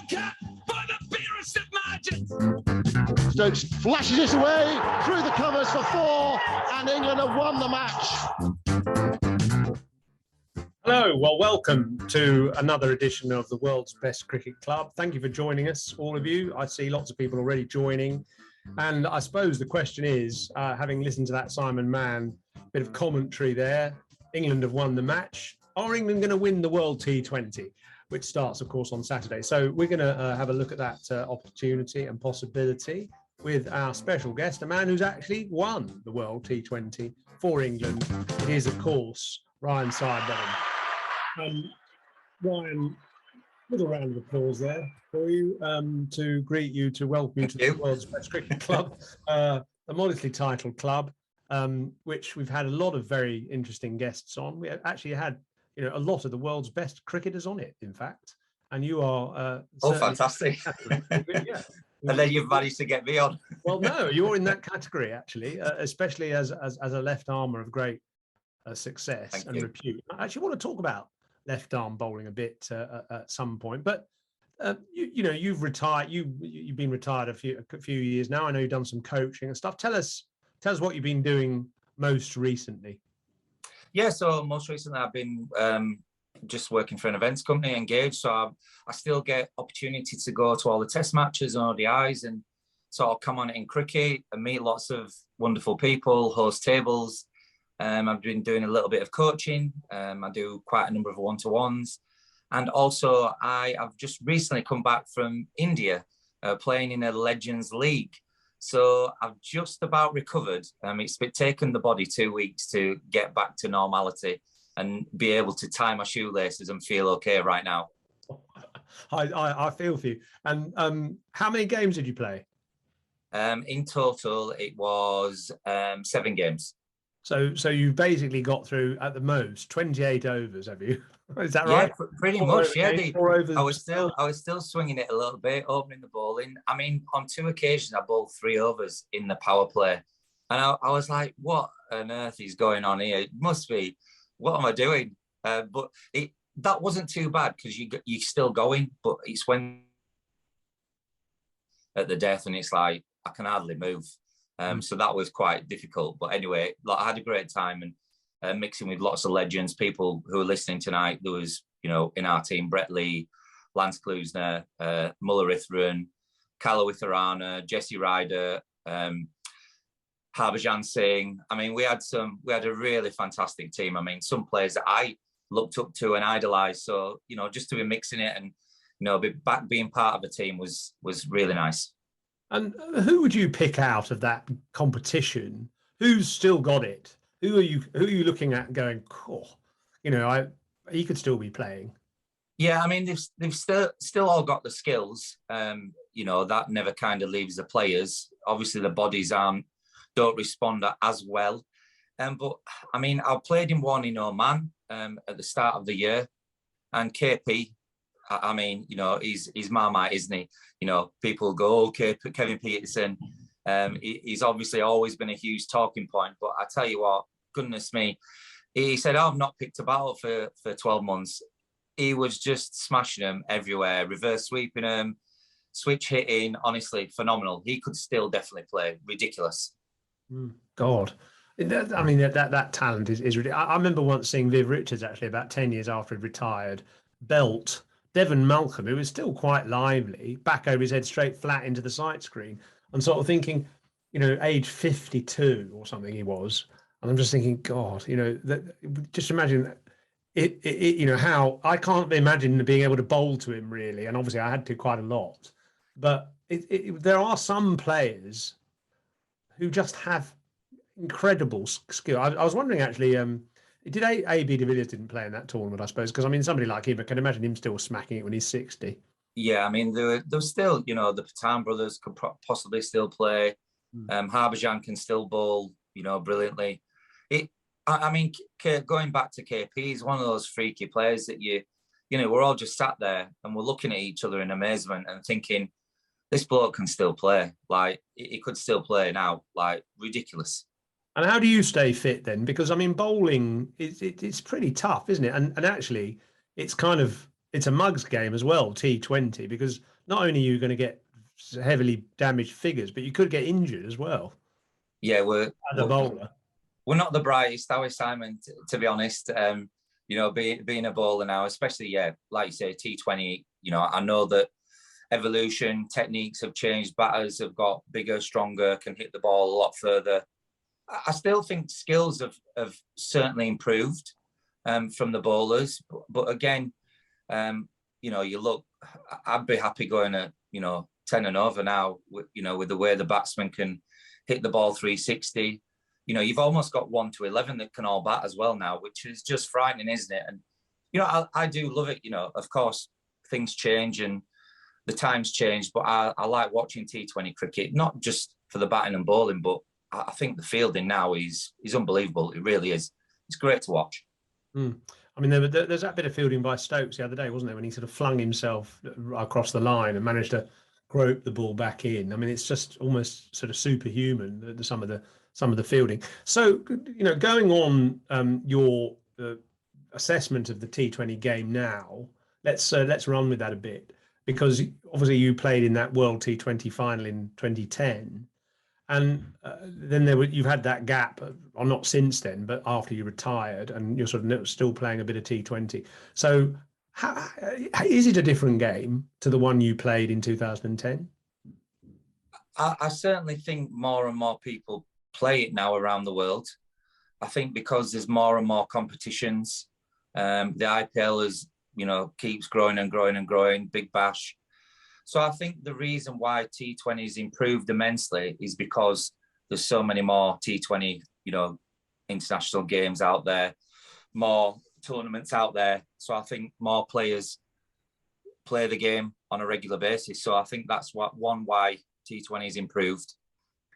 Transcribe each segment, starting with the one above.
cat by the barest of margins. Stokes flashes it away through the covers for 4, and England have won the match. Hello, well, welcome to another edition of the World's Best Cricket Club. Thank you for joining us, all of you. I see lots of people already joining. And I suppose the question is, having listened to that Simon Mann bit of commentary there, England have won the match. Are England going to win the World T20, which starts, of course, on Saturday? So we're going to have a look at that opportunity and possibility with our special guest, a man who's actually won the World T20 for England. It is, of course, Ryan Sidebottom. Ryan, little round of applause there for you to greet you, to welcome you to the World's Best Cricket Club, a modestly titled club, which we've had a lot of very interesting guests on. We actually had, a lot of the world's best cricketers on it, in fact, and you are. Fantastic! Yeah. And then you've managed to get me on. Well, no, you're in that category actually, especially as a left armer of great success and repute. I actually want to talk about left arm bowling a bit at some point, but you've retired. You've been retired a few years now. I know you've done some coaching and stuff. Tell us what you've been doing most recently. Yeah, so most recently I've been just working for an events company, Engaged. So I still get opportunity to go to all the test matches and ODIs and sort of come on in cricket and meet lots of wonderful people, host tables. I've been doing a little bit of coaching. I do quite a number of one-to-ones. And also I've just recently come back from India playing in a Legends League. So I've just about recovered. It's taken the body 2 weeks to get back to normality and be able to tie my shoelaces and feel okay right now. I feel for you. And how many games did you play? In total, it was 7 games. So you basically got through at the most 28 overs, have you? Is that right? Yeah, pretty much. Yeah, I was still swinging it a little bit, opening the bowling. I mean, on 2 occasions I bowled 3 overs in the power play, and I was like, "What on earth is going on here? It must be. What am I doing?" But that wasn't too bad because you're still going. But it's when at the death, and it's like I can hardly move. So that was quite difficult. But anyway, I had a great time and mixing with lots of legends, people who are listening tonight. There was, in our team, Brett Lee, Lance Klusner, Mullaritharan, Kalawitharana, Jesse Ryder, Harbhajan Singh. I mean, we had a really fantastic team. I mean, some players that I looked up to and idolised. So, just to be mixing it and, being part of a team was really nice. And who would you pick out of that competition? Who's still got it? Who are you looking at going, he could still be playing? Yeah, I mean, they've still all got the skills. That never kind of leaves the players. Obviously, the bodies don't respond as well. But I mean, I played in one in Oman at the start of the year, and KP. I mean, he's Marmite, isn't he? People go, okay, Kevin Peterson. He's obviously always been a huge talking point. But I tell you what, goodness me, he said, I've not picked a battle for 12 months. He was just smashing them everywhere, reverse sweeping them, switch hitting. Honestly, phenomenal. He could still definitely play. Ridiculous. God. I mean, that talent is ridiculous. I remember once seeing Viv Richards, actually, about 10 years after he'd retired, belt Devon Malcolm, who was still quite lively, back over his head, straight flat into the sight screen. I'm sort of thinking, age 52 or something he was. And I'm just thinking, God, just imagine it, how I can't imagine being able to bowl to him really. And obviously I had to quite a lot, but there are some players who just have incredible skill. I was wondering actually, did AB de Villiers didn't play in that tournament, I suppose, because I mean, somebody like him, I can imagine him still smacking it when he's 60. Yeah, I mean, there was still, the Pathan brothers could possibly still play. Harbhajan can still bowl, brilliantly. I mean, going back to KP, he's one of those freaky players that we're all just sat there and we're looking at each other in amazement and thinking, this bloke can still play. Like, he could still play now. Like, ridiculous. And how do you stay fit then? Because I mean, bowling it's pretty tough, isn't it? And actually, it's a mugs game as well, T20, because not only are you going to get heavily damaged figures, but you could get injured as well. Yeah, As a bowler. We're not the brightest, are we, Simon? To be honest, being a bowler now, especially like you say, T20. I know that evolution techniques have changed. Batters have got bigger, stronger, can hit the ball a lot further. I still think skills have certainly improved from the bowlers, but again, you look. I'd be happy going at 10 and over now. With the way the batsman can hit the ball 360. You've almost got 1 to 11 that can all bat as well now, which is just frightening, isn't it? And I do love it. Of course, things change and the times change, but I like watching T20 cricket, not just for the batting and bowling, but I think the fielding now is unbelievable. It really is. It's great to watch. I mean, there's that bit of fielding by Stokes the other day, wasn't there, when he sort of flung himself across the line and managed to grope the ball back in. I mean, it's just almost sort of superhuman, some of the fielding. So, going on your assessment of the T20 game now, let's run with that a bit, because obviously you played in that World T20 final in 2010. And then you've had that gap, or not since then, but after you retired, and you're sort of still playing a bit of T20. So how is it a different game to the one you played in 2010? I certainly think more and more people play it now around the world. I think because there's more and more competitions, the IPL keeps growing and growing and growing, Big Bash. So I think the reason why T20 has improved immensely is because there's so many more T20, international games out there, more tournaments out there. So I think more players play the game on a regular basis. So I think that's why T20 has improved.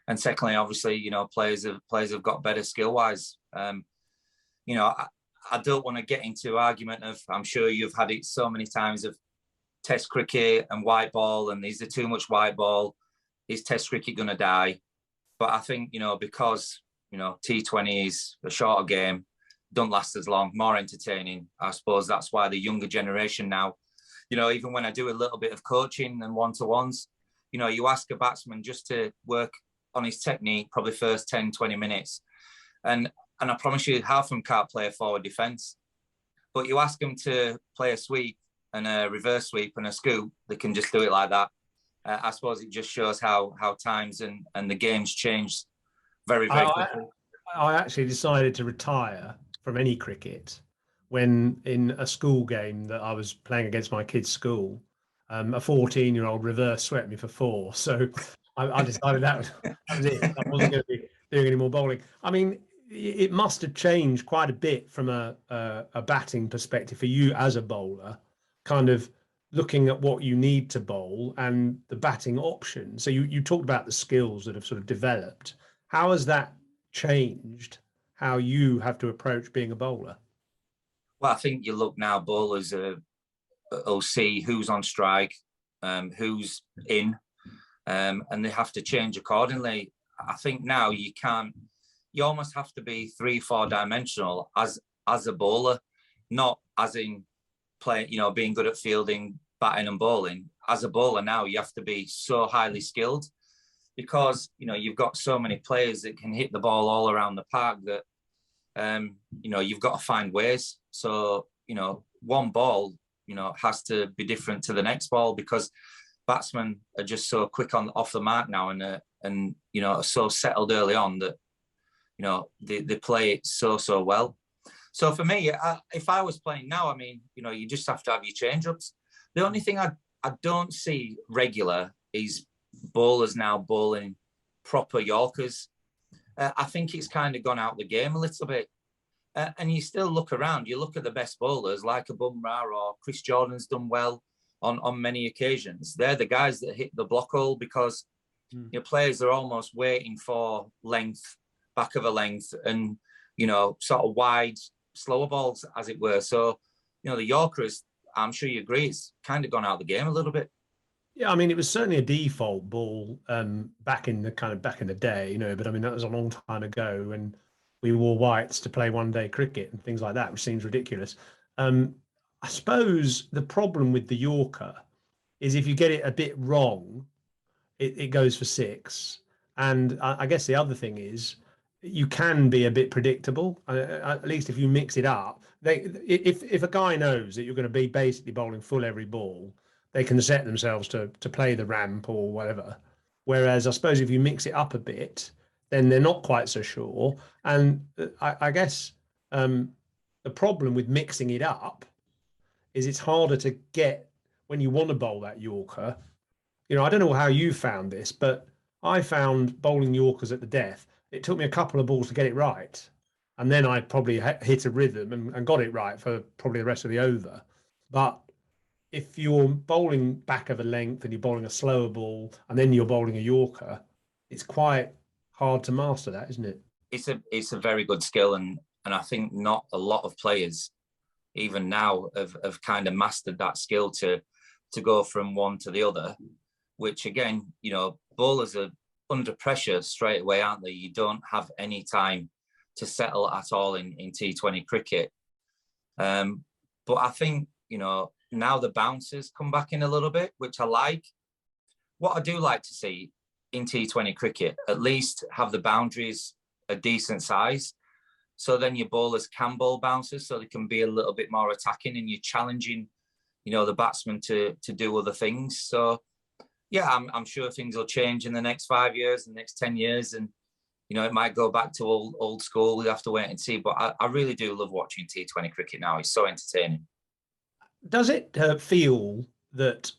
And secondly, obviously, players have got better skill wise. I don't want to get into argument of, I'm sure you've had it so many times, of Test cricket and white ball, and is there too much white ball? Is Test cricket going to die? But I think, because, T20 is a shorter game, don't last as long, more entertaining. I suppose that's why the younger generation now, even when I do a little bit of coaching and one-to-ones, you ask a batsman just to work on his technique, probably first 10, 20 minutes. And I promise you, half of them can't play a forward defence. But you ask them to play a sweep and a reverse sweep and a scoop, they can just do it like that. I suppose it just shows how times and the game's changed very, very quickly. I actually decided to retire from any cricket when, in a school game that I was playing against my kid's school, a 14-year-old reverse swept me for 4. So I decided that was it. I wasn't going to be doing any more bowling. I mean, it must have changed quite a bit from a batting perspective for you as a bowler, kind of looking at what you need to bowl and the batting option. So you talked about the skills that have sort of developed. How has that changed how you have to approach being a bowler? Well, I think you look now, bowlers will see who's on strike, who's in, and they have to change accordingly. I think now you almost have to be 3-4 dimensional as a bowler, not as in being good at fielding, batting and bowling. As a bowler now, you have to be so highly skilled because, you've got so many players that can hit the ball all around the park that, you've got to find ways. So, one ball, has to be different to the next ball because batsmen are just so quick off the mark now and are so settled early on that, they play it so well. So for me, if I was playing now, I mean, you just have to have your change-ups. The only thing I don't see regular is bowlers now bowling proper Yorkers. I think it's kind of gone out the game a little bit. And you still look around, you look at the best bowlers like a Bumrah or Chris Jordan's done well on many occasions. They're the guys that hit the block hole because your players are almost waiting for length, back of a length and, sort of wide, slower balls, as it were. So, the Yorkers, I'm sure you agree, it's kind of gone out of the game a little bit. Yeah, I mean, it was certainly a default ball back in the day, but I mean, that was a long time ago when we wore whites to play one-day cricket and things like that, which seems ridiculous. I suppose the problem with the Yorker is if you get it a bit wrong, it goes for 6. And I guess the other thing is you can be a bit predictable, at least if you mix it up. If a guy knows that you're going to be basically bowling full every ball, they can set themselves to play the ramp or whatever. Whereas I suppose if you mix it up a bit, then they're not quite so sure. And I guess the problem with mixing it up is it's harder to get when you want to bowl that Yorker. You know, I don't know how you found this, but I found bowling Yorkers at the death. It took me a couple of balls to get it right. And then I probably hit a rhythm and got it right for probably the rest of the over. But if you're bowling back of a length and you're bowling a slower ball and then you're bowling a Yorker, it's quite hard to master that, isn't it? It's a very good skill, and I think not a lot of players, even now, have kind of mastered that skill to go from one to the other. Which again, you know, bowlers are under pressure straight away, aren't they? You don't have any time to settle at all in T20 cricket. But I think, you know, now the bouncers come back in a little bit, which I like. What I do like to see in T20 cricket, at least have the boundaries a decent size. So then your bowlers can bowl bouncers, so they can be a little bit more attacking, and you're challenging, you know, the batsman to do other things. So yeah, I'm sure things will change in the next 5 years, the next 10 years, and you know, it might go back to old school. We have to wait and see. But I really do love watching T20 cricket now. It's so entertaining. Does it feel that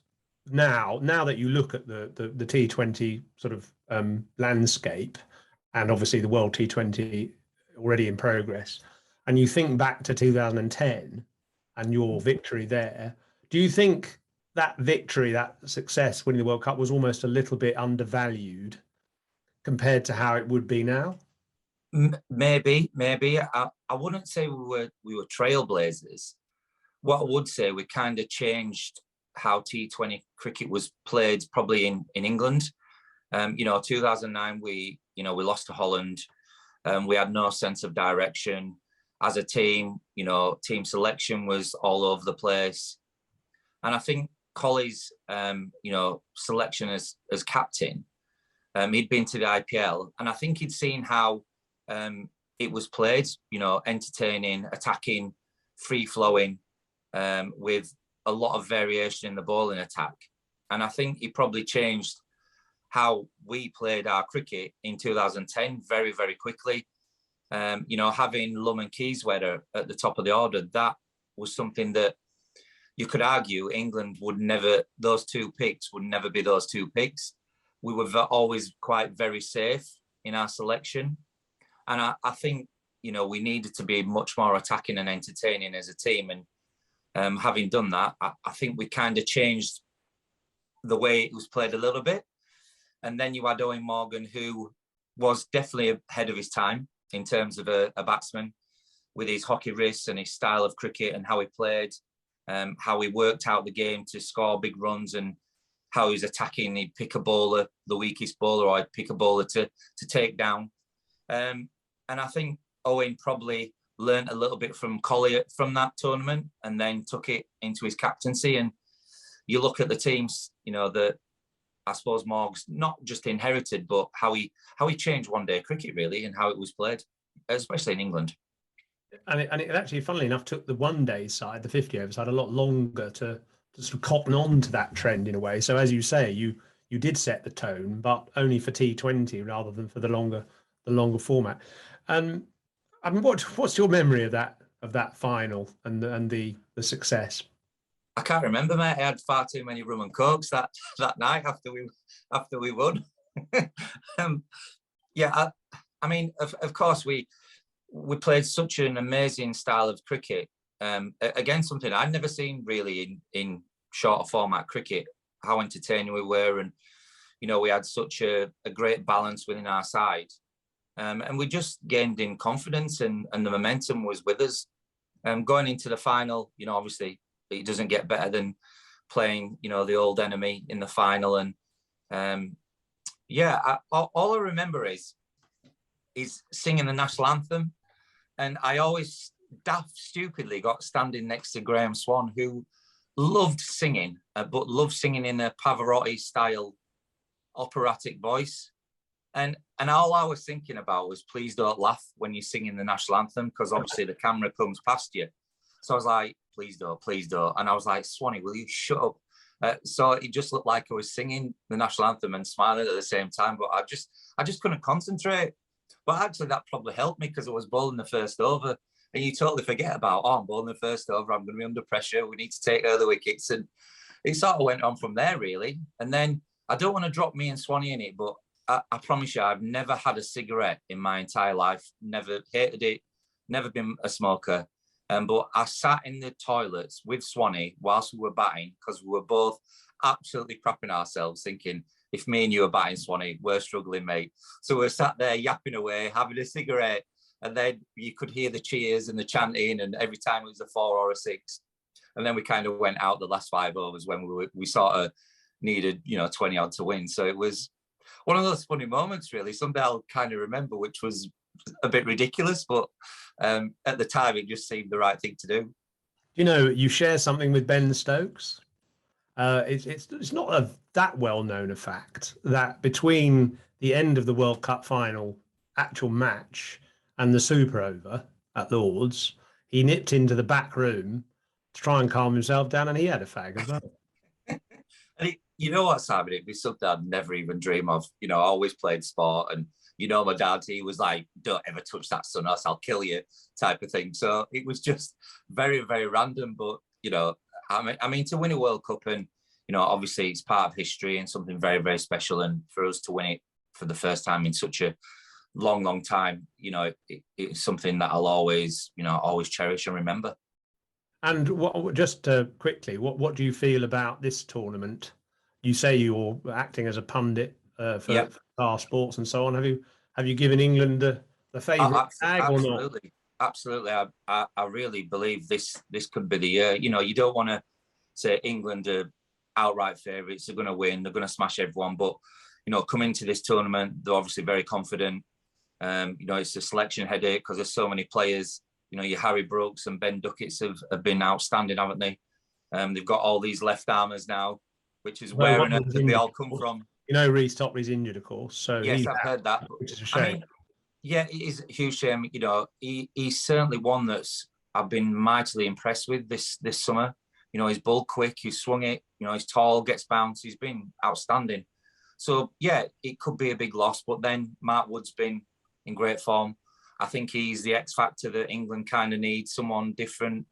now that you look at the T20 sort of landscape, and obviously the World T20 already in progress, and you think back to 2010 and your victory there, do you think that victory, that success winning the World Cup was almost a little bit undervalued compared to how it would be now? Maybe. I wouldn't say we were trailblazers. What I would say, we kind of changed how T20 cricket was played, probably in England. You know, 2009, we lost to Holland. We had no sense of direction as a team. You know, team selection was all over the place. And I think Colley's, selection as captain, he'd been to the IPL, and I think he'd seen how it was played, you know, entertaining, attacking, free-flowing, with a lot of variation in the bowling attack. And I think he probably changed how we played our cricket in 2010 very, very quickly. You know, having Lum and Keysweather at the top of the order, that was something that you could argue England would never, those two picks would never be those two picks. We were always quite very safe in our selection. And I think, you know, we needed to be much more attacking and entertaining as a team. And having done that, I think we kind of changed the way it was played a little bit. And then you had Owen Morgan, who was definitely ahead of his time in terms of a batsman, with his hockey wrists and his style of cricket and how he played. How he worked out the game to score big runs, and how he was attacking. He'd pick a bowler, the weakest bowler, or I'd pick a bowler to take down. And I think Owen probably learned a little bit from Colley from that tournament, and then took it into his captaincy. And you look at the teams, you know, that I suppose Morg's not just inherited, but how he changed one-day cricket, really, and how it was played, especially in England. And it actually, funnily enough, took the one-day side, the 50 over side, a lot longer to sort of cotton on to that trend in a way. So as you say, you did set the tone, but only for T20 rather than for the longer format. I mean, what's your memory of that final and the success? I can't remember, mate. I had far too many rum and cokes that night after we won. I mean, of course we played such an amazing style of cricket. Again, something I'd never seen really in shorter format cricket, how entertaining we were. And, you know, we had such a great balance within our side. And we just gained in confidence, and the momentum was with us. Going into the final, you know, obviously it doesn't get better than playing, you know, the old enemy in the final. And all I remember is singing the national anthem. And I always stupidly got standing next to Graham Swan, who loved singing, but loved singing in a Pavarotti style operatic voice. And all I was thinking about was, please don't laugh when you're singing the national anthem, because obviously the camera comes past you. So I was like, please don't, please don't. And I was like, Swanee, will you shut up? So it just looked like I was singing the national anthem and smiling at the same time, but I just couldn't concentrate. But actually that probably helped me, because I was bowling the first over, and you totally forget about, oh, I'm bowling the first over, I'm going to be under pressure, we need to take early wickets. And it sort of went on from there, really. And then I don't want to drop me and Swanee in it, but I promise you, I've never had a cigarette in my entire life, never hated it, never been a smoker. But I sat in the toilets with Swanee whilst we were batting, because we were both absolutely crapping ourselves, thinking, if me and you were batting, Swanee, we're struggling, mate. So we sat there yapping away, having a cigarette, and then you could hear the cheers and the chanting, and every time it was a 4 or a 6. And then we kind of went out the last 5 overs when we sort of needed, 20 odd to win. So it was one of those funny moments, really, something I'll kind of remember, which was a bit ridiculous, but at the time it just seemed the right thing to do. You share something with Ben Stokes. It's not that well known a fact that between the end of the World Cup final actual match and the Super Over at Lords, he nipped into the back room to try and calm himself down, and he had a fag as well. And you know what, Simon? It'd be something I'd never even dream of. I always played sport, and my dad, he was like, don't ever touch that, son, else I'll kill you, type of thing. So it was just very, very random. But, I mean, to win a World Cup, and, obviously it's part of history and something very, very special. And for us to win it for the first time in such a long, long time, it's something that I'll always, always cherish and remember. And just quickly, what do you feel about this tournament? You say you're acting as a pundit for our sports and so on. Have you given England the favourite tag or not? Absolutely. I really believe this could be the year. You don't want to say England are outright favourites. They're going to win. They're going to smash everyone. But coming into this tournament, they're obviously very confident. It's a selection headache because there's so many players. Your Harry Brooks and Ben Ducketts have been outstanding, haven't they? They've got all these left armers now, which is where on earth did they all come from? Rhys Topley's injured, of course. So yes, I've heard that, which is a shame. I mean, yeah, it is a huge shame. He's certainly one that's I've been mightily impressed with this summer. He's ball quick, he's swung it. He's tall, gets bounce. He's been outstanding. So yeah, it could be a big loss, but then Mark Wood's been in great form. I think he's the X factor that England kind of needs, someone different,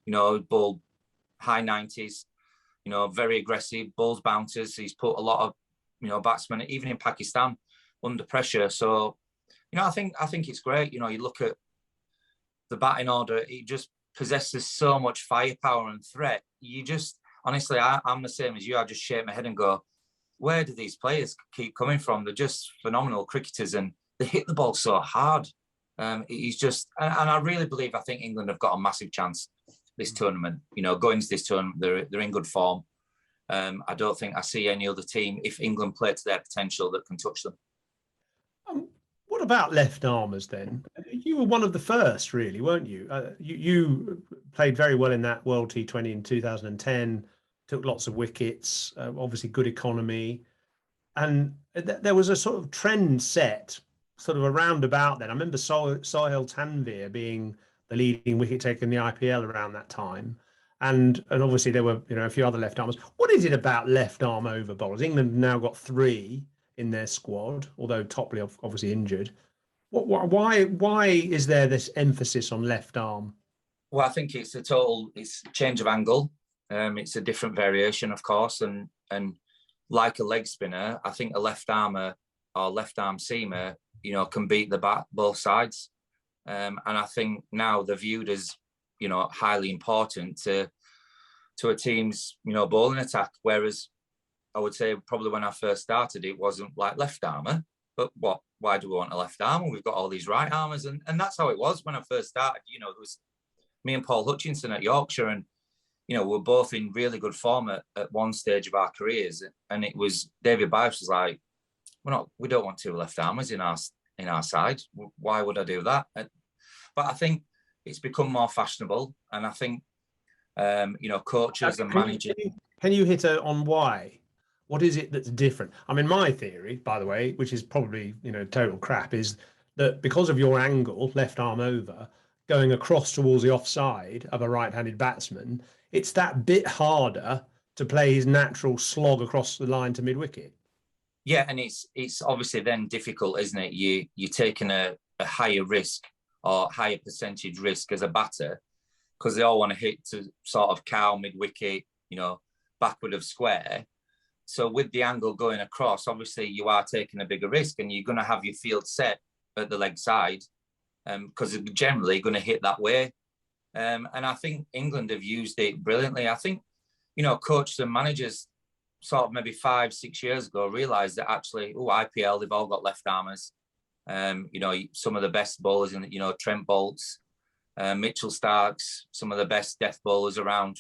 ball high 90s, very aggressive, balls bouncers. He's put a lot of, batsmen, even in Pakistan, under pressure. So, I think it's great. You look at the batting order, it just possesses so much firepower and threat. You just, honestly, I'm the same as you. I just shake my head and go, where do these players keep coming from? They're just phenomenal cricketers, and they hit the ball so hard. He's just, and I really believe, I think England have got a massive chance this tournament. Going to this tournament, they're in good form. I don't think I see any other team, if England play to their potential, that can touch them. What about left armers then? You were one of the first, really, weren't you? You played very well in that World T20 in 2010, took lots of wickets, obviously good economy. And there was a sort of trend set sort of around about then. I remember Sohail Tanvir being the leading wicket taker in the IPL around that time. And obviously there were, a few other left armers. What is it about left arm over bowlers? England have now got 3 in their squad, although Topley obviously injured. Why is there this emphasis on left arm? Well, I think it's a change of angle. It's a different variation, of course. And like a leg spinner, I think a left armer or left arm seamer, can beat the bat both sides. And I think now they're viewed as, highly important to a team's, bowling attack. Whereas I would say probably when I first started, it wasn't like left armour, but why do we want a left armour? We've got all these right armers. And that's how it was when I first started. There was me and Paul Hutchinson at Yorkshire, and, we're both in really good form at one stage of our careers. And it was David Bice was like, we don't want 2 left armers in our side. Why would I do that? But I think it's become more fashionable, and I think You know, coaches and managers. Can you hit on why? What is it that's different? I mean, my theory, by the way, which is probably, you know, total crap, is that because of your angle, left arm over, going across towards the offside of a right-handed batsman, it's that bit harder to play his natural slog across the line to mid-wicket. Yeah, and it's obviously then difficult, isn't it? You're taking a higher risk or higher percentage risk as a batter, because they all want to hit to sort of cow mid-wicket, you know, backward of square. So with the angle going across, obviously you are taking a bigger risk, and you're going to have your field set at the leg side, because generally going to hit that way. And I think England have used it brilliantly. I think, you know, coaches and managers sort of maybe 5-6 years ago realised that actually, IPL, they've all got left armers. You know, some of the best bowlers in, you know, Trent Bolts, Mitchell Starks, some of the best death bowlers around.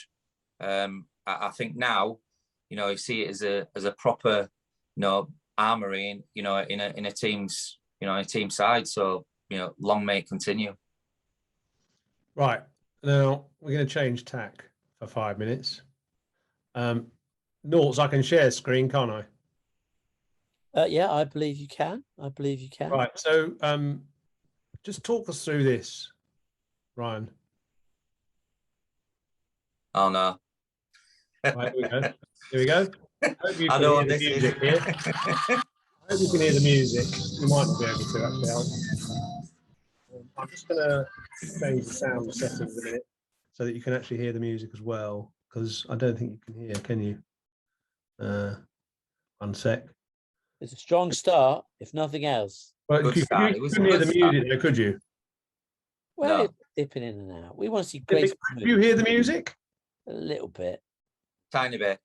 I think now, you know, you see it as a proper, you know, armory, you know, in a team's, you know, in a team side. So, you know, long may it continue. Right. Now we're going to change tack for 5 minutes. Noughts, I can share screen, can't I? Yeah, I believe you can. Right. So just talk us through this, Ryan. Oh, no. Right, here we go. I hope you I can know hear the this music is. here. I hope you can hear the music. You might not be able to, actually. I'm just going to change the sound settings a minute so that you can actually hear the music as well, because I don't think you can hear, can you? 1 sec. It's a strong start, if nothing else. Well, Good you start. It was a couldn't hear good the start. music, though, could you? Well, No. it's dipping in and out. We want to see great. Could you hear the music? A little bit. Tiny bit.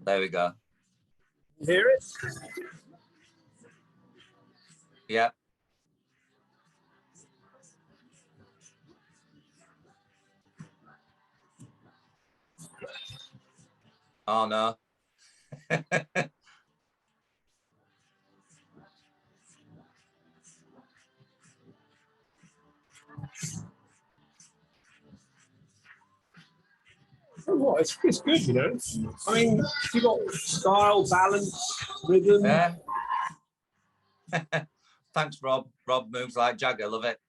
There we go. You hear it? Yeah. Oh, no. What? It's good, you know. I mean, you got style, balance, rhythm. Yeah. Thanks, Rob. Rob moves like Jagger. Love it.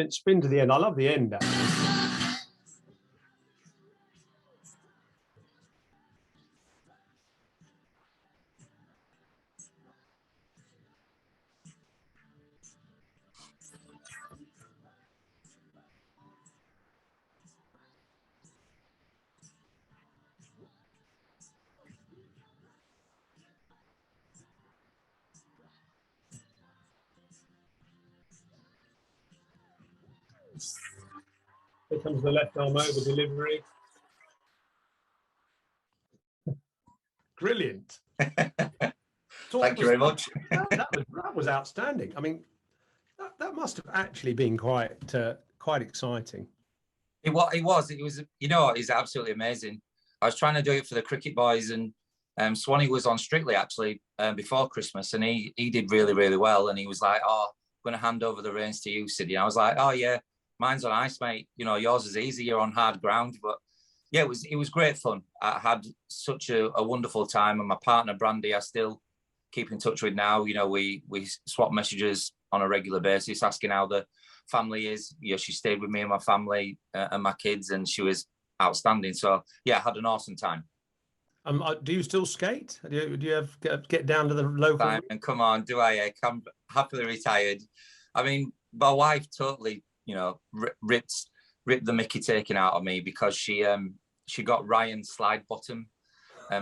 Spin to the end. I love the end, actually. Here comes the left arm over delivery. Brilliant. Thank you very much. That was outstanding. I mean, that must have actually been quite exciting. It was. You know, it's absolutely amazing. I was trying to do it for the cricket boys, and Swanee was on Strictly actually before Christmas, and he did really, really well. And he was like, "Oh, I'm going to hand over the reins to you, Sidney." I was like, "Oh yeah, mine's on ice, mate. You know, yours is easy. You're on hard ground." But yeah, it was great fun. I had such a wonderful time, and my partner Brandy, I still keep in touch with now. You know, we swap messages on a regular basis, asking how the family is. Yeah, she stayed with me and my family and my kids, and she was outstanding. So yeah, I had an awesome time. Do you still skate? Do you get down to the local? And come on, do I? I'm happily retired. I mean, my wife totally, you know, ripped the Mickey taken out of me because she got Ryan's Sidebottom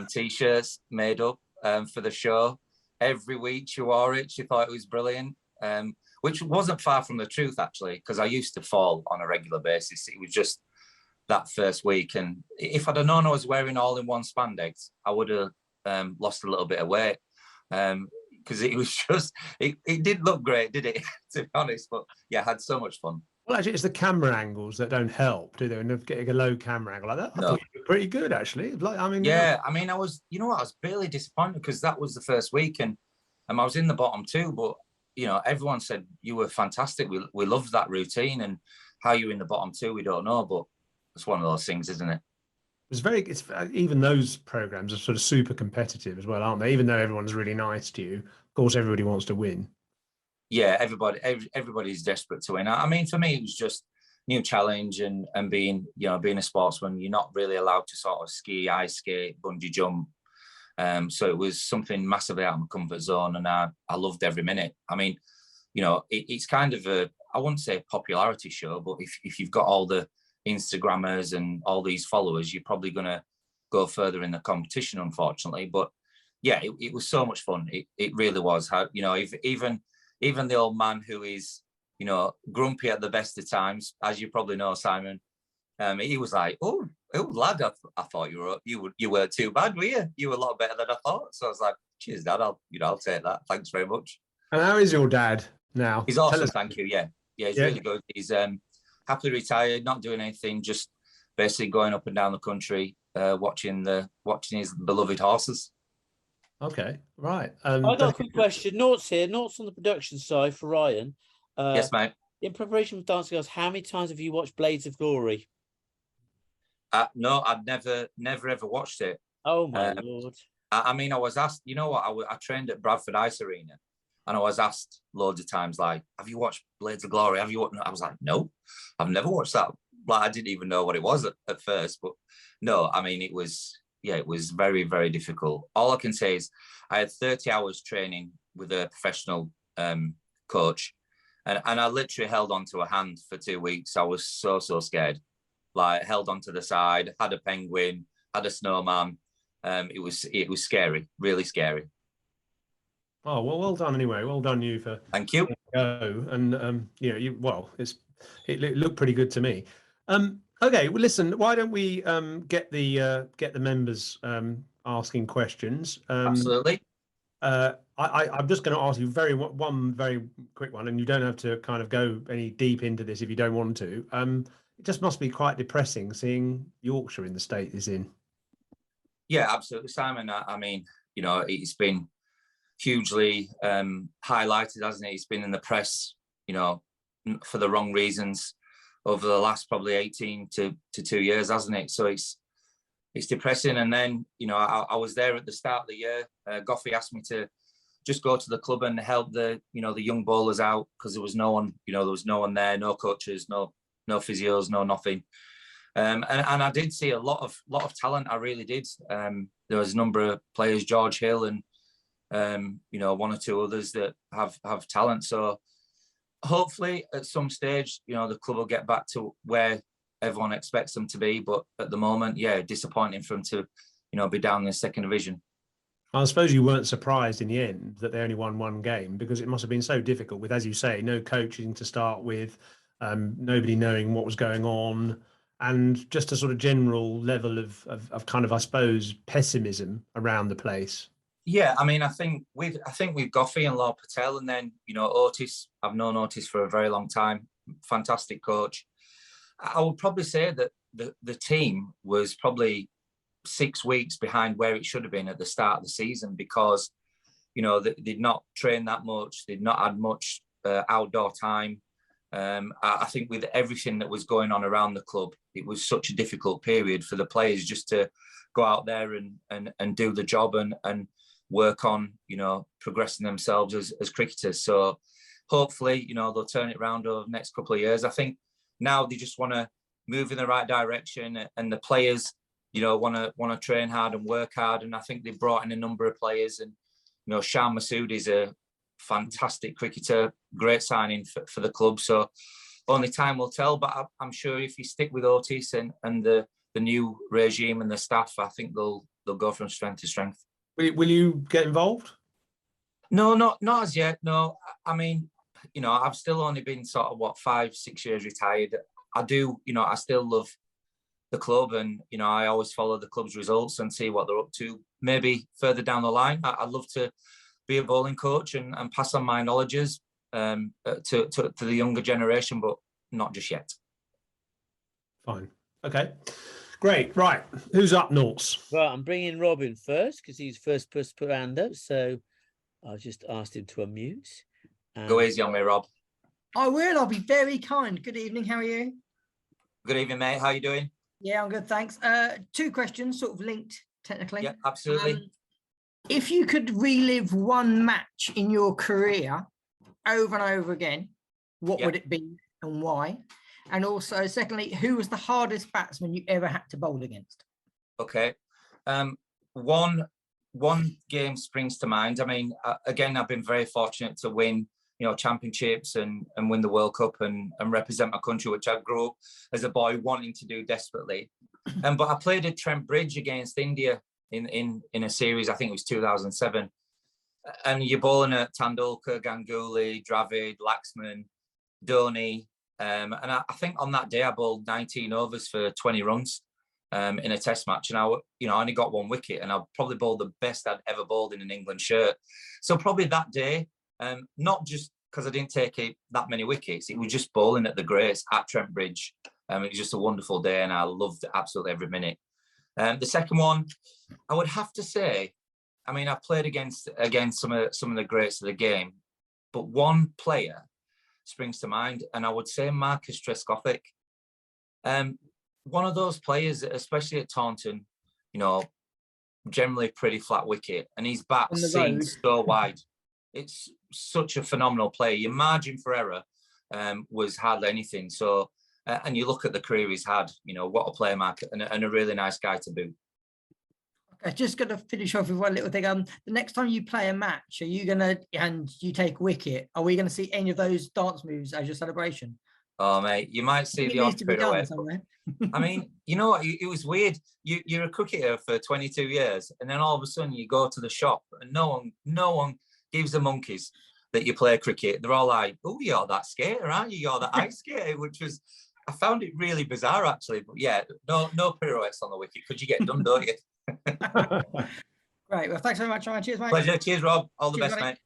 t-shirts made up for the show. Every week she wore it. She thought it was brilliant, which wasn't far from the truth, actually, because I used to fall on a regular basis. It was just that first week. And if I'd have known I was wearing all-in-one spandex, I would have lost a little bit of weight, because it was just, it did look great, did it, to be honest? But yeah, I had so much fun. Well, actually, it's the camera angles that don't help, do they? And getting a low camera angle like that, I thought you were pretty good, actually. Like, I mean, yeah, I mean, I was, you know what, I was barely disappointed because that was the first week, and I was in the bottom two, but everyone said you were fantastic. We loved that routine, and how you're in the bottom two, we don't know, but it's one of those things, isn't it? Even those programs are sort of super competitive as well, aren't they? Even though everyone's really nice to you, of course, everybody wants to win. Yeah, everybody's desperate to win. I mean, for me, it was just new challenge and being a sportsman. You're not really allowed to sort of ski, ice skate, bungee jump. So it was something massively out of my comfort zone, and I loved every minute. I mean, it's kind of I wouldn't say a popularity show, but if you've got all the Instagrammers and all these followers, you're probably going to go further in the competition, unfortunately. But yeah, it was so much fun. It really was. How, even the old man who is, grumpy at the best of times, as you probably know, Simon, he was like, oh lad, I thought you weren't too bad, were you? You were a lot better than I thought. So I was like, cheers, Dad. I'll take that. Thanks very much. And how is your dad now? He's awesome, thank you. Yeah, he's really good. He's happily retired, not doing anything, just basically going up and down the country, watching his beloved horses. Okay, right. I got a quick question. Notes here. Notes on the production side for Ryan. Yes, mate. In preparation for Dancing Girls, how many times have you watched Blades of Glory? No, I'd never ever watched it. Oh my Lord. I mean, I was asked, you know what? I trained at Bradford Ice Arena, and I was asked loads of times, like, have you watched Blades of Glory? Have you watched? I was like, no, I've never watched that. Like, I didn't even know what it was at first, but no, I mean, it was very, very difficult. All I can say is I had 30 hours training with a professional coach, and I literally held onto a hand for 2 weeks. I was so scared. Like, held onto the side, had a penguin, had a snowman. It was scary, really scary. Oh, well done anyway. Well done you for. Thank you. And it looked pretty good to me. Okay, well, listen. Why don't we get the members asking questions? Absolutely. I'm just going to ask you one very quick one, and you don't have to kind of go any deep into this if you don't want to. It just must be quite depressing seeing Yorkshire in the state it's in. Yeah, absolutely, Simon. I mean, it's been hugely highlighted, hasn't it? It's been in the press, for the wrong reasons over the last probably 18 to 2 years, hasn't it? So it's depressing. And then, I was there at the start of the year. Goffey asked me to just go to the club and help the young bowlers out, because there was no one, there was no one there, no coaches, no physios, no nothing. And I did see a lot of talent. I really did. There was a number of players, George Hill and one or two others that have talent. So hopefully at some stage, the club will get back to where everyone expects them to be. But at the moment, yeah, disappointing for them to, be down in the second division. I suppose you weren't surprised in the end that they only won one game, because it must have been so difficult with, as you say, no coaching to start with, nobody knowing what was going on, and just a sort of general level of kind of, I suppose, pessimism around the place. Yeah, I mean, I think with Goffey and Lord Patel, and then Otis. I've known Otis for a very long time. Fantastic coach. I would probably say that the team was probably 6 weeks behind where it should have been at the start of the season, because they'd not trained that much. They'd not had much outdoor time. I think with everything that was going on around the club, it was such a difficult period for the players just to go out there and do the job and work on, progressing themselves as cricketers. So hopefully, they'll turn it around over the next couple of years. I think now they just want to move in the right direction, and the players, want to train hard and work hard. And I think they've brought in a number of players, and, Shan Masood is a fantastic cricketer, great signing for the club. So only time will tell, but I'm sure if you stick with Otis and the new regime and the staff, I think they'll go from strength to strength. Will you get involved? No, not as yet. No, I mean, I've still only been sort of 5-6 years retired. I do, I still love the club, and I always follow the club's results and see what they're up to. Maybe further down the line, I'd love to be a bowling coach and pass on my knowledges to the younger generation, but not just yet. Fine. Okay. Great. Right. Who's up, Norts? Right, I'm bringing Robin first because he's first person to put hand up. So I've just asked him to unmute. Go easy on me, Rob. I will. I'll be very kind. Good evening. How are you? Good evening, mate. How are you doing? Yeah, I'm good. Thanks. Two questions, sort of linked technically. Yeah, absolutely. If you could relive one match in your career over and over again, what would it be and why? And also, secondly, who was the hardest batsman you ever had to bowl against? Okay. One game springs to mind. I mean, again, I've been very fortunate to win, championships and win the World Cup and represent my country, which I grew up as a boy wanting to do desperately. But I played at Trent Bridge against India in a series. I think it was 2007. And you're bowling at Tendulkar, Ganguly, Dravid, Laxman, Dhoni. And I think on that day I bowled 19 overs for 20 runs in a test match. And I only got one wicket, and I probably bowled the best I'd ever bowled in an England shirt. So probably that day, not just because I didn't take that many wickets, it was just bowling at the greats at Trent Bridge. It was just a wonderful day, and I loved absolutely every minute. The second one, I would have to say, I mean, I played against some of the greats of the game, but one player springs to mind, and I would say Marcus Trescothick. One of those players, especially at Taunton, generally pretty flat wicket, and his bat seems so wide. It's such a phenomenal player. Your margin for error was hardly anything. So, and you look at the career he's had, what a player, Mark, and a really nice guy to boot. Okay, just going to finish off with one little thing. The next time you play a match, are you going to, and you take wicket, are we going to see any of those dance moves as your celebration? Oh, mate, you might see the odd pirouette. I mean, it was weird. You're a cricketer for 22 years, and then all of a sudden you go to the shop, and no one gives the monkeys that you play cricket. They're all like, "Oh, you're that skater, aren't you? You're that ice skater," which was, I found it really bizarre actually. But yeah, no pirouettes on the wicket because you get done, don't you? Great. Well, thanks very much, Ryan. Cheers, mate. Pleasure. Cheers, Rob. All the best, buddy. mate.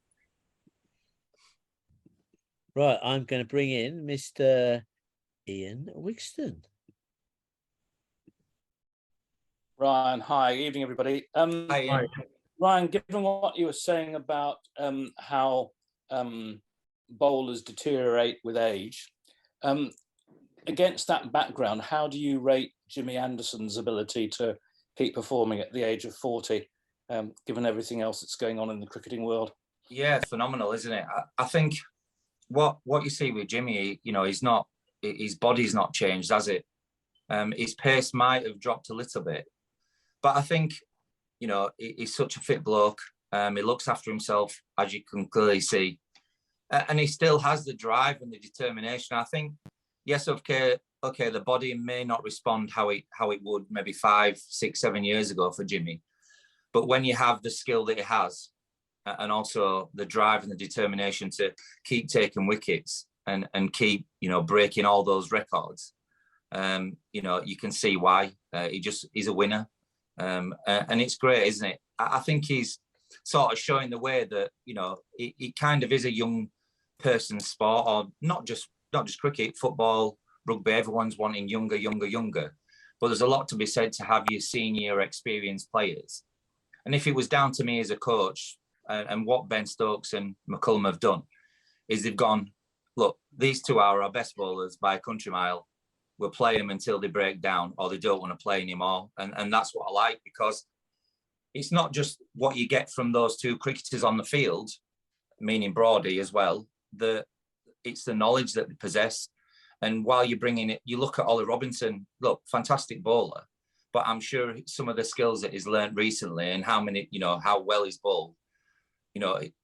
Right, I'm going to bring in Mr. Ian Wigston. Ryan, hi. Evening, everybody. Hi, Ian. Ryan, given what you were saying about how bowlers deteriorate with age, against that background, how do you rate Jimmy Anderson's ability to keep performing at the age of 40, given everything else that's going on in the cricketing world? Yeah, phenomenal, isn't it? I think what you see with Jimmy, his body's not changed, has it? His pace might have dropped a little bit, but I think, he's such a fit bloke. He looks after himself, as you can clearly see, and he still has the drive and the determination. I think, yes, okay, the body may not respond how it would maybe 5, 6, 7 years ago for Jimmy, but when you have the skill that he has, and also the drive and the determination to keep taking wickets and keep, breaking all those records, you can see why he's a winner. And it's great, isn't it? I think he's sort of showing the way that, it kind of is a young person's sport, or not just cricket, football, rugby, everyone's wanting younger. But there's a lot to be said to have your senior experienced players. And if it was down to me as a coach, and what Ben Stokes and McCullum have done, is they've gone, look, these two are our best bowlers by a country mile. We'll play them until they break down or they don't want to play anymore. And that's what I like, because it's not just what you get from those two cricketers on the field, meaning Brody as well, it's the knowledge that they possess. And while you're bringing it, you look at Ollie Robinson, look, fantastic bowler, but I'm sure some of the skills that he's learned recently and how well he's bowled,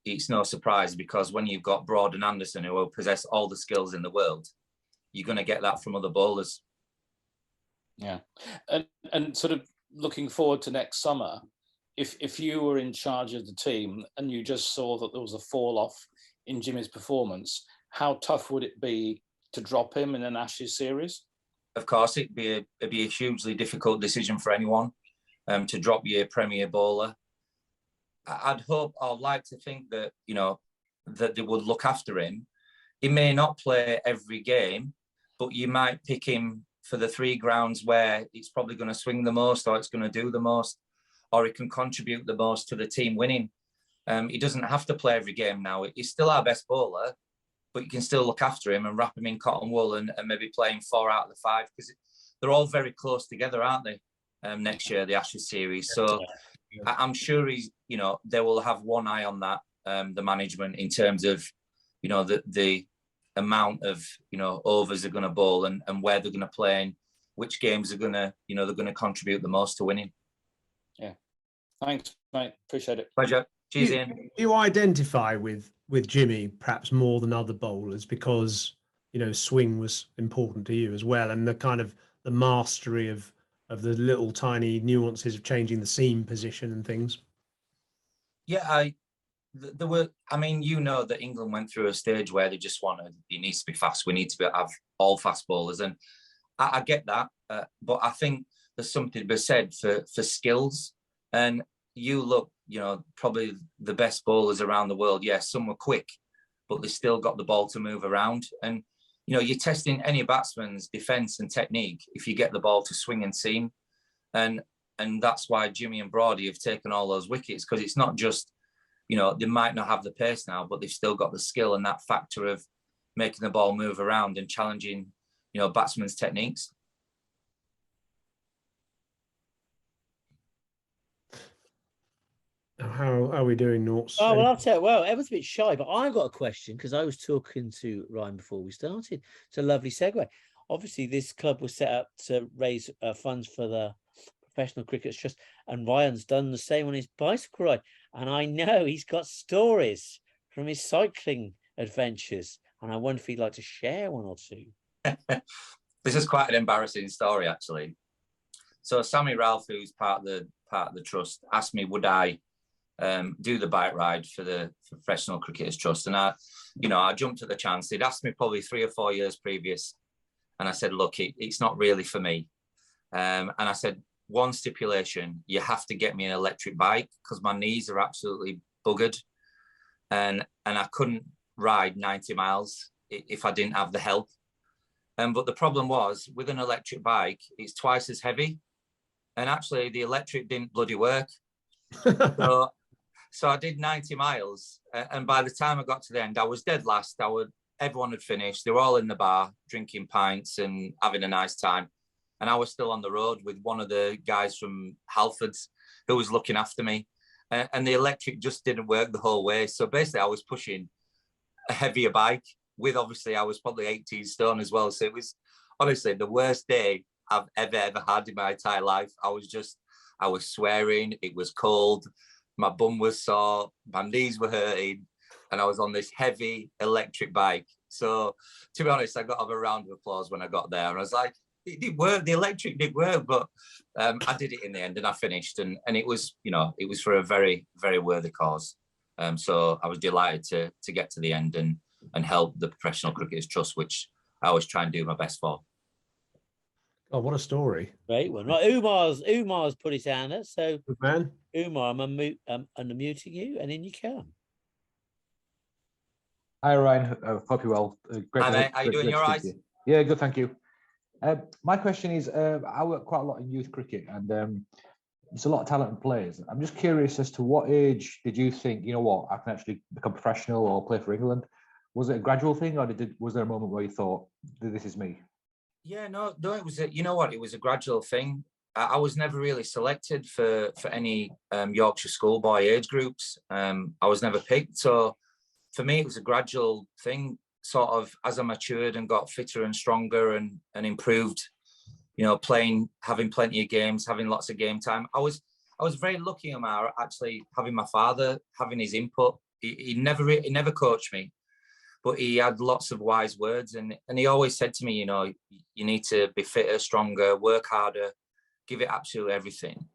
it's no surprise, because when you've got Broad and Anderson who will possess all the skills in the world, you're going to get that from other bowlers. Yeah. And sort of looking forward to next summer, if you were in charge of the team and you just saw that there was a fall off in Jimmy's performance, how tough would it be to drop him in an Ashes series? Of course, it'd be a hugely difficult decision for anyone to drop your premier bowler. I'd like to think that, that they would look after him. He may not play every game, but you might pick him for the 3 grounds where it's probably going to swing the most, or it's going to do the most, or it can contribute the most to the team winning. He doesn't have to play every game now. He's still our best bowler, but you can still look after him and wrap him in cotton wool and maybe play him 4 out of the 5, because they're all very close together, aren't they? Next year, the Ashes series. So I'm sure they will have one eye on that, the management, in terms of, the amount of, overs they're going to bowl and where they're going to play and which games are going to, they're going to contribute the most to winning. Yeah. Thanks, mate. Appreciate it. Pleasure. Cheers, Ian. You identify with Jimmy perhaps more than other bowlers because, swing was important to you as well, and the kind of the mastery of the little tiny nuances of changing the seam position and things. Yeah, there were. I mean, that England went through a stage where they just wanted, it needs to be fast. We need to have all fast bowlers, and I get that. But I think there's something to be said for skills. And you look, probably the best bowlers around the world. Yes, some were quick, but they still got the ball to move around. And you're testing any batsman's defence and technique if you get the ball to swing and seam. And that's why Jimmy and Brody have taken all those wickets, because it's not just, they might not have the pace now, but they've still got the skill and that factor of making the ball move around and challenging, batsmen's techniques. How are we doing, Norts? Oh, well, I'll tell you, well, Ever's a bit shy, but I got a question because I was talking to Ryan before we started. It's a lovely segue. Obviously, this club was set up to raise funds for the Professional Cricketers Trust, and Ryan's done the same on his bicycle ride. And I know he's got stories from his cycling adventures, and I wonder if he'd like to share one or two. This is quite an embarrassing story, actually. So Sammy Ralph, who's part of the trust, asked me would I do the bike ride for the Professional Cricketers Trust, and I jumped at the chance. They'd asked me probably 3 or 4 years previous, and I said, look, it's not really for me. And I said, one stipulation: you have to get me an electric bike, because my knees are absolutely buggered, and I couldn't ride 90 miles if I didn't have the help. But the problem was, with an electric bike, it's twice as heavy, and actually the electric didn't bloody work. So I did 90 miles, and by the time I got to the end, I was dead last. Everyone had finished. They were all in the bar drinking pints and having a nice time, and I was still on the road with one of the guys from Halfords who was looking after me, and the electric just didn't work the whole way. So basically, I was pushing a heavier bike with, obviously, I was probably 18 stone as well. So it was honestly the worst day I've ever had in my entire life. I was swearing. It was cold. My bum was sore, my knees were hurting, and I was on this heavy electric bike. So, to be honest, I got a round of applause when I got there. And I was like, it did work, the electric did work, but I did it in the end, and I finished. And it was, it was for a very, very worthy cause. So I was delighted to get to the end and help the Professional Cricketers Trust, which I always try and do my best for. Oh, what a story! Great one. Right, Umar's put his hand up. So, Good man. Umar, I'm unmuting you, and in you come. Hi, Ryan. Hope you're well. Hi, mate. How you doing? You all right? Yeah, good, thank you. My question is, I work quite a lot in youth cricket, and there's a lot of talented players. I'm just curious as to what age did you think, I can actually become professional or play for England? Was it a gradual thing, or was there a moment where you thought, this is me? Yeah, no, it was it was a gradual thing. I was never really selected for any Yorkshire schoolboy age groups. I was never picked. So for me, it was a gradual thing, sort of as I matured and got fitter and stronger and improved, playing, having plenty of games, having lots of game time. I was very lucky, Omar, actually having my father, having his input. He never coached me, but he had lots of wise words, and he always said to me, you need to be fitter, stronger, work harder, give it absolutely everything.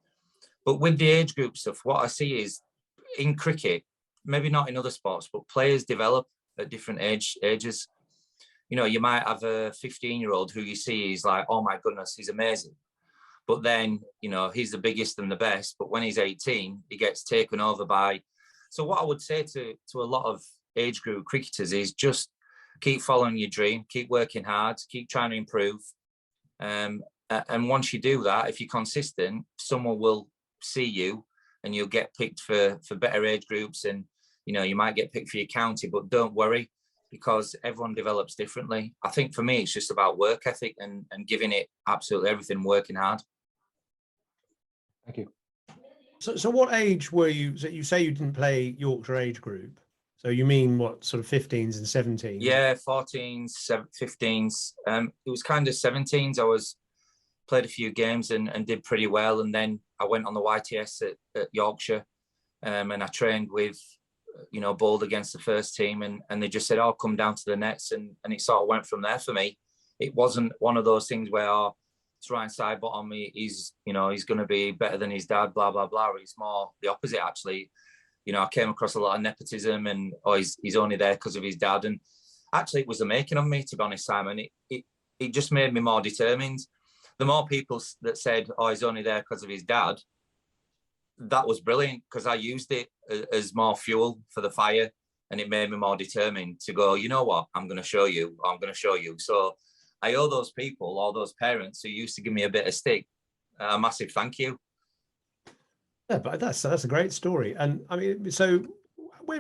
But with the age group stuff, what I see is in cricket, maybe not in other sports, but players develop at different ages. You might have a 15-year-old who you see is like, oh my goodness, he's amazing. But then, he's the biggest and the best. But when he's 18, he gets taken over by. So what I would say to a lot of age group cricketers is just keep following your dream, keep working hard, keep trying to improve. And once you do that, if you're consistent, someone will see you and you'll get picked for better age groups, and you might get picked for your county, but don't worry, because everyone develops differently. I think for me, it's just about work ethic and giving it absolutely everything, working hard. Thank you. So what age were you? So you say you didn't play Yorkshire age group. So you mean what, sort of 15s and 17s? Yeah, 14s, 15s. It was kind of 17s. I played a few games and did pretty well. And then I went on the YTS at Yorkshire, and I trained with, bowled against the first team, and they just said, "Oh, come down to the nets," and it sort of went from there for me. It wasn't one of those things where, oh, it's Ryan Sidebottom, he's going to be better than his dad, blah blah blah. It's more the opposite, actually. I came across a lot of nepotism, and he's only there because of his dad. And actually, it was the making of me, to be honest, Simon. It just made me more determined. The more people that said, "Oh, he's only there because of his dad," that was brilliant, because I used it as more fuel for the fire, and it made me more determined to go, you know what, I'm going to show you. So I owe those people, all those parents who used to give me a bit of stick, a massive thank you. Yeah, but that's a great story. And I mean, so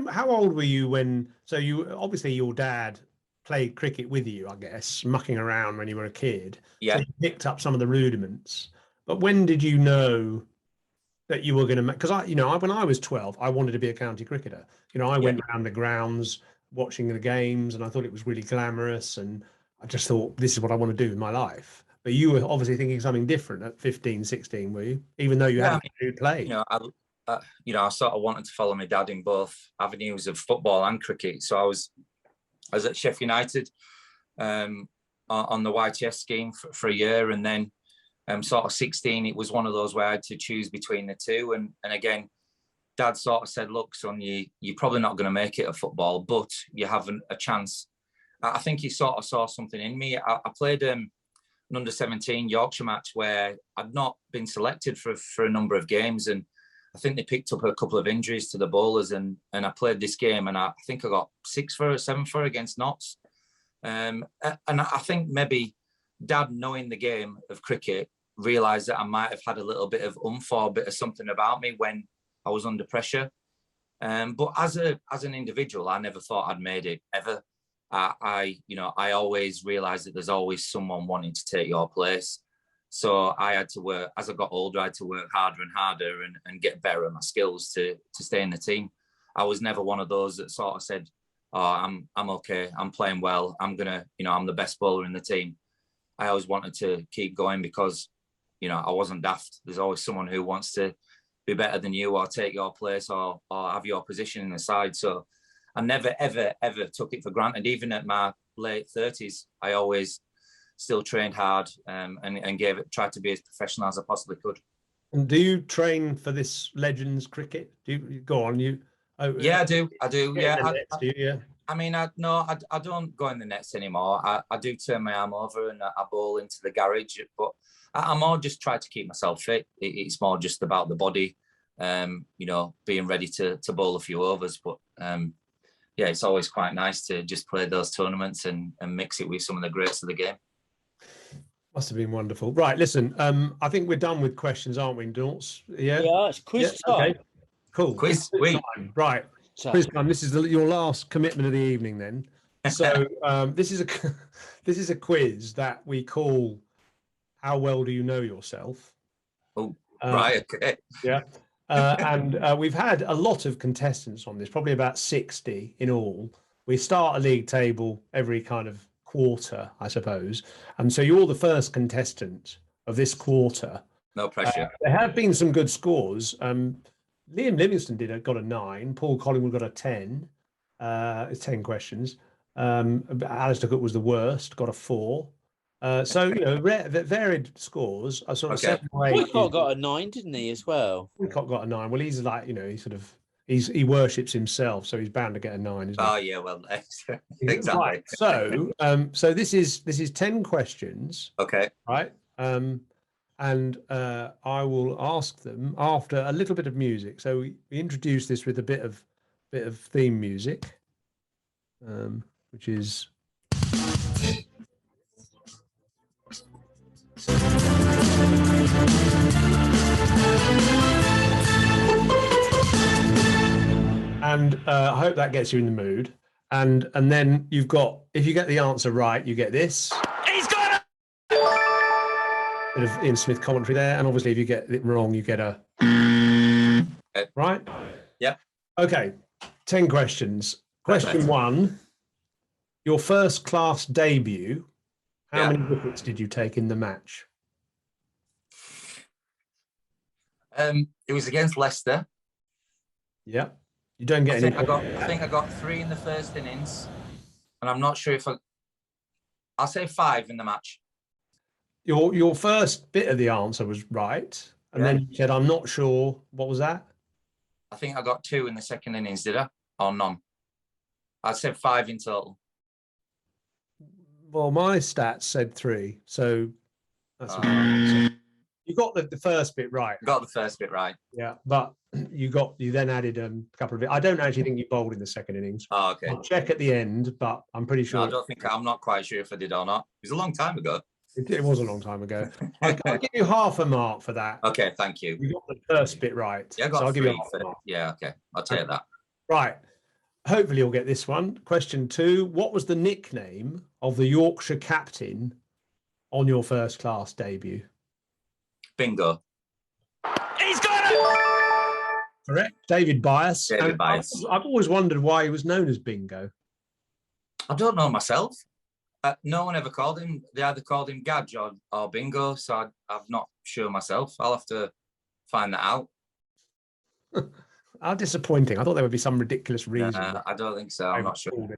how old were you when? So you obviously, your dad played cricket with you, I guess, mucking around when you were a kid. Yeah. So you picked up some of the rudiments. But when did you know that you were going to make? Because when I was 12, I wanted to be a county cricketer. I went around the grounds watching the games, and I thought it was really glamorous, and I just thought, this is what I want to do in my life. But you were obviously thinking something different at 15, 16, were you? Even though you hadn't played. I sort of wanted to follow my dad in both avenues of football and cricket. So I was at Sheffield United on the YTS scheme for a year, and then sort of 16, it was one of those where I had to choose between the two. And again, Dad sort of said, "Look, son, you're probably not going to make it at football, but you have a chance." I think he sort of saw something in me. I played an under-17 Yorkshire match where I'd not been selected for a number of games, and I think they picked up a couple of injuries to the bowlers, and I played this game, and I think I got 6 for 7 for against Notts. And I think maybe Dad, knowing the game of cricket, realised that I might have had a little bit of oomph or a bit of something about me when I was under pressure. But as an individual, I never thought I'd made it ever. I always realised that there's always someone wanting to take your place. So I had to work, as I got older, I had to work harder and harder and get better at my skills to stay in the team. I was never one of those that sort of said, "Oh, I'm okay, I'm playing well, I'm the best bowler in the team." I always wanted to keep going because, I wasn't daft. There's always someone who wants to be better than you or take your place or have your position in the side. So I never, ever, ever took it for granted. Even at my late 30s, I always still trained hard and tried to be as professional as I possibly could. And do you train for this Legends cricket? Do you go on? Yeah, I do. Yeah. Yeah. I mean, I don't go in the nets anymore. I do turn my arm over and I bowl into the garage, but I more just try to keep myself fit. It's more just about the body, being ready to bowl a few overs. But yeah, it's always quite nice to just play those tournaments and mix it with some of the greats of the game. Must have been wonderful. Right, listen, I think we're done with questions, aren't we, Dorts? Yeah? Yeah, it's quiz time. Okay, cool. Quiz time. Right, quiz time. This is your last commitment of the evening then. So this is a quiz that we call "How Well Do You Know Yourself?" Oh, right, okay. Yeah. And we've had a lot of contestants on this, probably about 60 in all. We start a league table every kind of quarter, I suppose. And so you're the first contestant of this quarter. No pressure. There have been some good scores. Liam Livingston got a 9. Paul Collingwood got a 10. It's 10 questions. Alistair Cook was the worst, got a 4. So varied scores. Are sort of 7 or 8. Woodcock got a 9, didn't he, as well? Woodcock got a 9. Well, he's like, he worships himself, so he's bound to get a 9, isn't he? Oh yeah, well, exactly. Right. So this is 10 questions. Okay. Right. And I will ask them after a little bit of music. So we introduce this with a bit of theme music, which is. I hope that gets you in the mood. And then you've got, if you get the answer right, you get this. He's got it! Bit of Ian Smith commentary there. And obviously, if you get it wrong, you get a. Right? Yeah. Okay. 10 questions. Question Perfect. 1. Your first class debut. How Yeah. many wickets did you take in the match? It was against Leicester. Yeah. You don't get I any. think I got 3 in the first innings, and I'm not sure if I'll say 5 in the match. Your first bit of the answer was right. And Yeah. then you said, I'm not sure. What was that? I think I got 2 in the second innings, did I? Or none? I said 5 in total. Well, my stats said 3. So that's a good answer. You got the first bit right. Got the first bit right. Yeah. But you then added a couple of it. I don't actually think you bowled in the second innings. Oh, okay. I'll check at the end, but I'm pretty sure. No, I'm not quite sure if I did or not. It was a long time ago. It was a long time ago. I'll give you half a mark for that. Okay, thank you. You got the first bit right. Yeah, I got so I'll 3 give you half a mark. Yeah, okay. I'll take that. Right. Hopefully you'll get this one. Question 2. What was the nickname of the Yorkshire captain on your first class debut? Bingo. He's got it! Correct. David Bias. David And Bias. I've always wondered why he was known as Bingo. I don't know myself. No one ever called him. They either called him Gadge or Bingo, so I'm not sure myself. I'll have to find that out. How disappointing. I thought there would be some ridiculous reason. I don't think so. I'm not sure.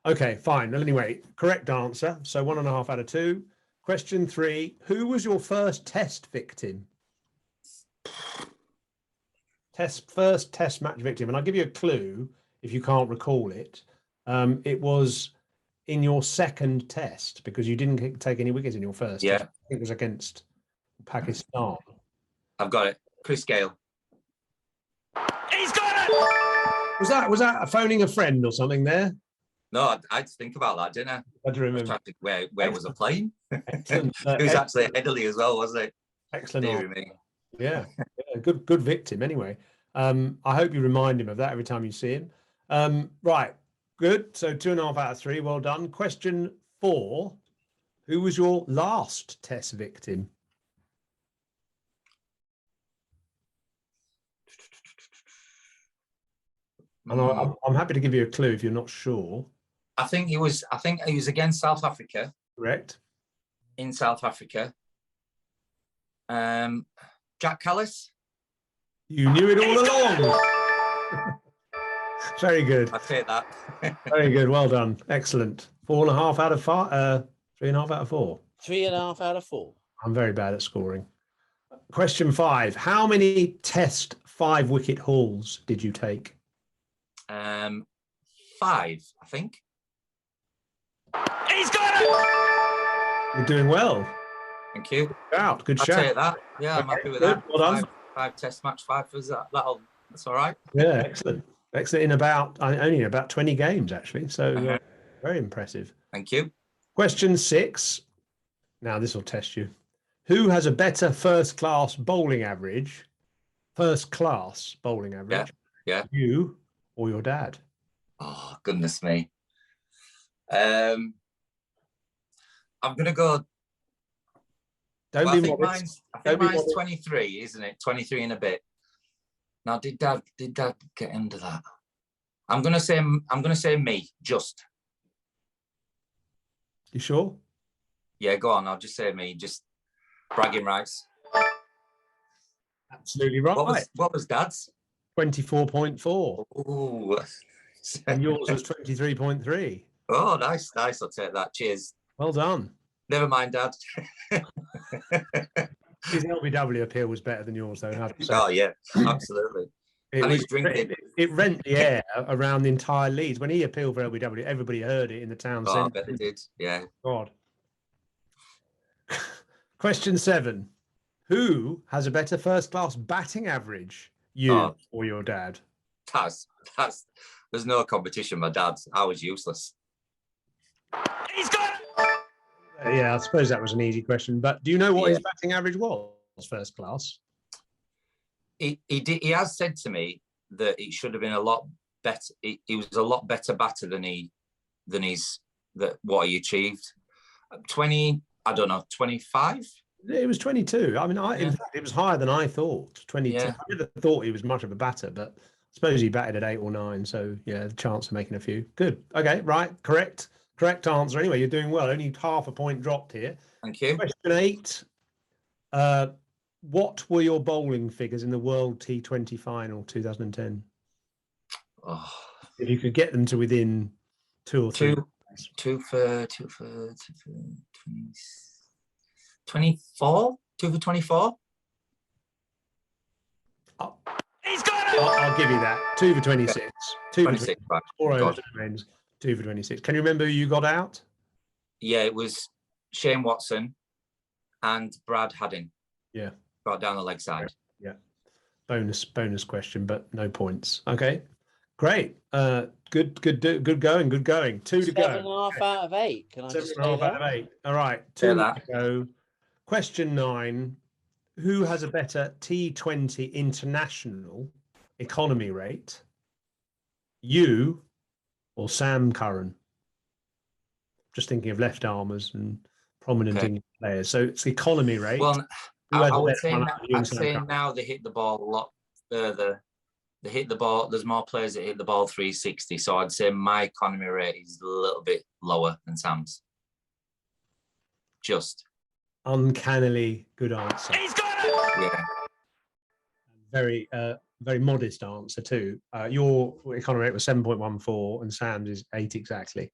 Okay, fine. Well, anyway, correct answer. So 1.5 out of 2. Question 3. Who was your first test victim? First test match victim. And I'll give you a clue if you can't recall it. It was in your second test because you didn't take any wickets in your first. Yeah. Test. I think it was against Pakistan. I've got it. Chris Gale. He's got it! Was that phoning a friend or something there? No, I had to think about that, didn't I? I do remember. Where was I playing? Excellent. It was actually Headley as well, wasn't it? Excellent. Dear me. Yeah. Good victim anyway. I hope you remind him of that every time you see him. Right. Good. So 2.5 out of 3. Well done. Question 4. Who was your last test victim? And I'm happy to give you a clue if you're not sure. I think he was against South Africa. Correct. In South Africa. Jack Callis. You knew it all along. Very good. I take that. Very good. Well done. Excellent. 4.5 out of 5. 3.5 out of 4. 3.5 out of 4. I'm very bad at scoring. Question 5. How many test 5-wicket hauls did you take? 5, I think. He's got it! You're doing well. Thank you. Out. Good I'll shout. take that. Yeah, I'm happy with Good. that. Well done. 5 test match 5 for that. That's all right. Yeah, excellent. Excellent in only about 20 games, actually. So very impressive. Thank you. Question 6. Now, this will test you. Who has a better first-class bowling average? First-class bowling average? Yeah. You or your dad? Oh, goodness me. I'm going to go... I think mine's 23, isn't it? 23 and a bit. Now, did Dad get into that? I'm gonna say me. Just. You sure? Yeah, go on. I'll just say me. Just bragging rights. Absolutely right. What was Dad's? 24.4. Ooh. And yours was 23.3. Oh, nice. I'll take that. Cheers. Well done. Never mind, Dad. His LBW appeal was better than yours, though. Oh yeah, absolutely. It rent the air around the entire Leeds. When he appealed for LBW, everybody heard it in the town centre. I bet they did. Yeah. God. Question 7. Who has a better first-class batting average, you or your dad? There's no competition. My dad. I was useless. He's got it! Yeah, I suppose that was an easy question. But do you know what his batting average was, first class? He has said to me that it should have been a lot better. He was a lot better batter than what he achieved. 20, I don't know, 25. It was 22. I mean, in fact, it was higher than I thought. 22. Yeah. I never thought he was much of a batter, but I suppose he batted at 8 or 9. So yeah, the chance of making a few. Good. Okay, right. Correct answer. Anyway, you're doing well. Only half a point dropped here. Thank you. Question 8. What were your bowling figures in the World T20 final 2010? Oh. If you could get them to within 2 or 3. Two for 24. 2 for 24. He's got it! I'll give you that. 2 for 26. 2 for 26. Right. 4 God. overs remains. 2 for 26. Can you remember who you got out? Yeah, it was Shane Watson and Brad Hadding. Yeah. Got down the leg side. Yeah. Bonus question, but no points. Okay. Great. Good going. 2 to go. 7.5 out of 8. Can I just say 7.5 that? out of 8. All right. Say 2 that. to go. Question 9. Who has a better T20 international economy rate? You or Sam Curran? Just thinking of left armers and prominent English players. So it's economy rate. Well, Who has I a would better say, one out of you and I'd Sam say Curran? now they hit the ball a lot further. They hit the ball. There's more players that hit the ball 360. So I'd say my economy rate is a little bit lower than Sam's. Just. Uncannily good answer. He's got it! Yeah. Very modest answer too. Your economy rate was 7.14 and Sam's is 8 exactly.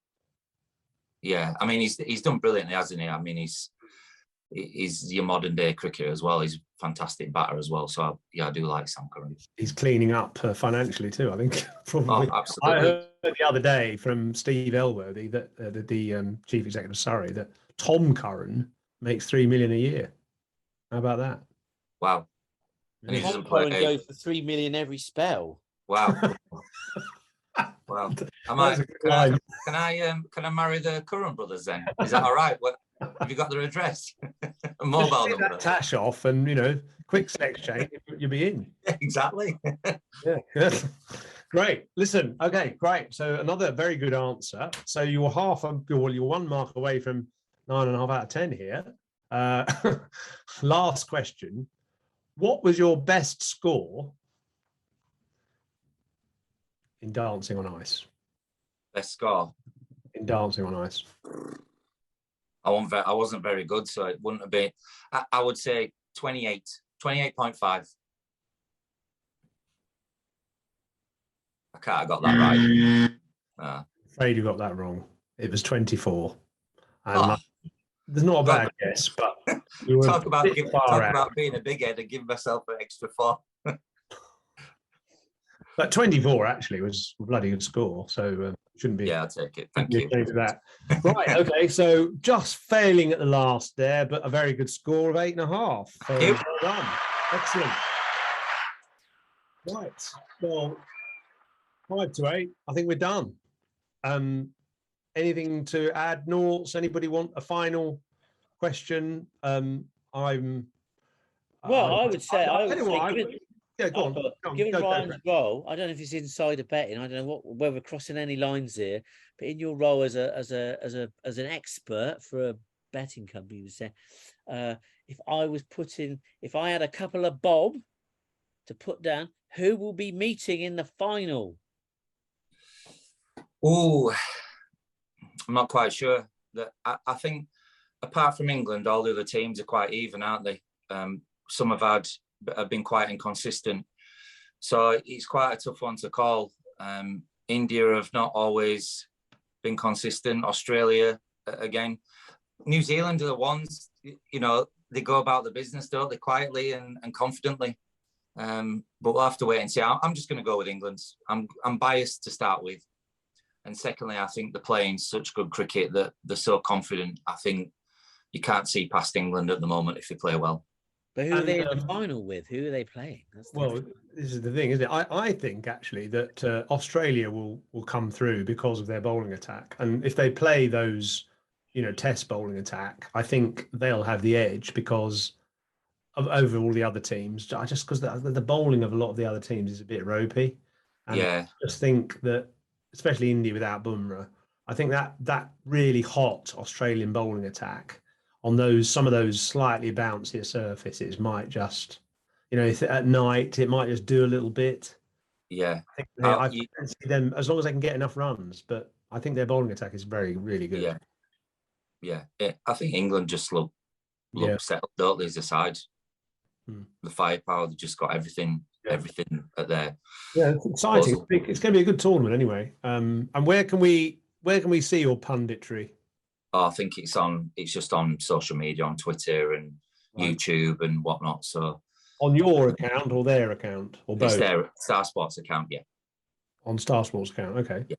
Yeah. I mean, he's done brilliantly, hasn't he? I mean, he's your modern day cricketer as well. He's a fantastic batter as well. So I do like Sam Curran. He's cleaning up financially too, I think. Probably. Oh, absolutely. I heard the other day from Steve Elworthy, that the chief executive of Surrey, that Tom Curran makes $3 million a year. How about that? Wow. And he doesn't play. Go for 3 million every spell. Wow. Wow. Can I marry the Curran brothers then? Is that all right? What have you got their address? A mobile number. That tash off and quick sex change, you'll be in. Exactly. Yeah. Great. Listen, okay, great. So another very good answer. So you're 1 mark away from 9.5 out of 10 here. Last question. What was your best score in dancing on ice? Best score in dancing on ice. I wasn't very good, so it wouldn't have been. I would say 28.5. I can't have got that right. Afraid you got that wrong. It was 24. And there's not a bad guess, but you were talk about being a big head and give myself an extra 4. But 24 actually was a bloody good score, so shouldn't be. Yeah, I'll take it. Thank you. For that. Right, okay, so just failing at the last there, but a very good score of 8.5. So well done. Excellent. Right, well, 5 to 8. I think we're done. Anything to add, Norts? Anybody want a final question? I would say, given Ryan's role, I don't know if it's insider betting. I don't know whether we're crossing any lines here, but in your role as an expert for a betting company, you would say, if I had a couple of bob to put down, who will be meeting in the final? Oh, I'm not quite sure. I think apart from England, all the other teams are quite even, aren't they? Some have been quite inconsistent. So it's quite a tough one to call. India have not always been consistent. Australia, again. New Zealand are the ones, they go about the business, don't they, quietly and confidently. But we'll have to wait and see. I'm just going to go with England. I'm biased to start with. And secondly, I think they're playing such good cricket that they're so confident. I think you can't see past England at the moment if they play well. But who are they in the final with? Who are they playing? This is the thing, isn't it? I think actually that Australia will come through because of their bowling attack. And if they play those, test bowling attack, I think they'll have the edge because over all the other teams. Just because the bowling of a lot of the other teams is a bit ropey. And Yeah. I just think that, especially India without Bumrah, I think that really hot Australian bowling attack on some of those slightly bouncier surfaces might just, at night it might just do a little bit. Yeah. I fancy them as long as they can get enough runs, but I think their bowling attack is very, really good. Yeah. Yeah. I think England just look settled, don't they, as a side. The firepower, they've just got everything at their. Yeah, it's exciting. Puzzle. It's going to be a good tournament anyway. And where can we see your punditry? Oh, I think it's just on social media, on Twitter and YouTube and whatnot. So on your account or their account or both? It's their Star Sports account, yeah. On Star Sports account, okay. Yeah.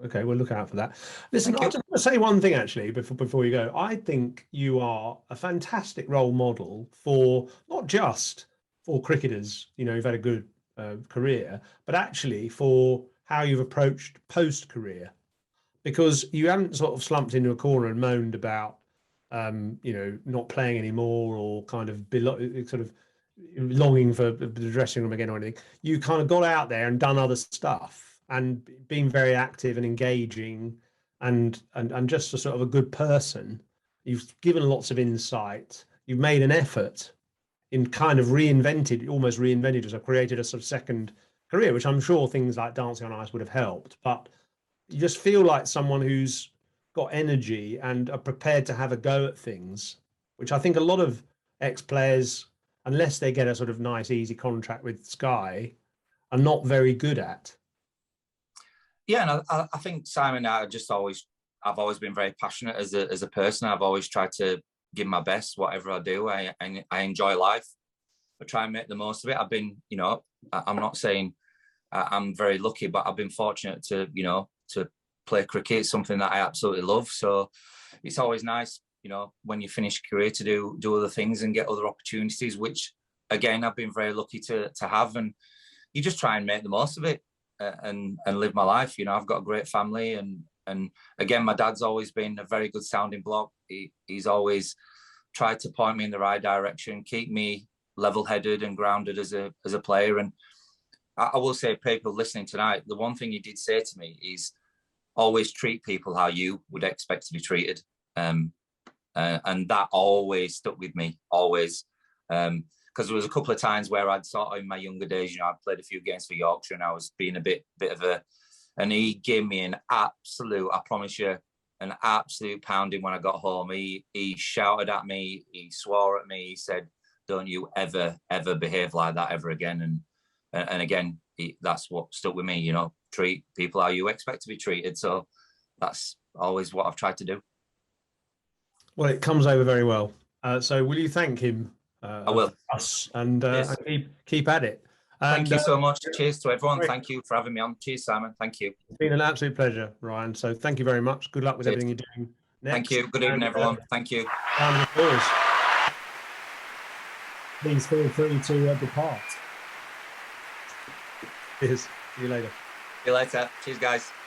Okay, we'll look out for that. Listen, I just want to say one thing actually before you go. I think you are a fantastic role model for not just for cricketers, who've had a good career, but actually for how you've approached post-career, because you haven't sort of slumped into a corner and moaned about, not playing anymore or kind of sort of longing for the dressing room again or anything. You kind of got out there and done other stuff and being very active and engaging and just a sort of a good person. You've given lots of insight. You've made an effort in kind of almost reinvented yourself, created a sort of second career, which I'm sure things like Dancing on Ice would have helped. But you just feel like someone who's got energy and are prepared to have a go at things, which I think a lot of ex-players, unless they get a sort of nice, easy contract with Sky, are not very good at. Yeah, and I think Simon, I've always been very passionate as a person. I've always tried to give my best, whatever I do. I enjoy life. I try and make the most of it. I've been, I'm not saying I'm very lucky, but I've been fortunate to play cricket. It's something that I absolutely love. So it's always nice, when you finish your career to do other things and get other opportunities, which again, I've been very lucky to have. And you just try and make the most of it and live my life. I've got a great family and again, my dad's always been a very good sounding block. He's always tried to point me in the right direction, keep me level-headed and grounded as a player. And I will say, people listening tonight, the one thing he did say to me is always treat people how you would expect to be treated. And that always stuck with me, always. Because there was a couple of times where I'd sort of in my younger days, I'd played a few games for Yorkshire and I was being a bit of and he gave me an absolute, I promise you, an absolute pounding when I got home. He shouted at me, he swore at me, he said, "Don't you ever behave like that ever again." And again, that's what stuck with me. Treat people how you expect to be treated. So that's always what I've tried to do. Well, it comes over very well. So will you thank him? I will. Us and keep at it. Thank you so much. Cheers to everyone. Thank you for having me on. Cheers, Simon. Thank you. It's been an absolute pleasure, Ryan. So thank you very much. Good luck with everything you're doing next. Thank you. Good evening, everyone. Thank you. Round of applause. Please feel free to depart. Cheers. See you later. See you later. Cheers, guys.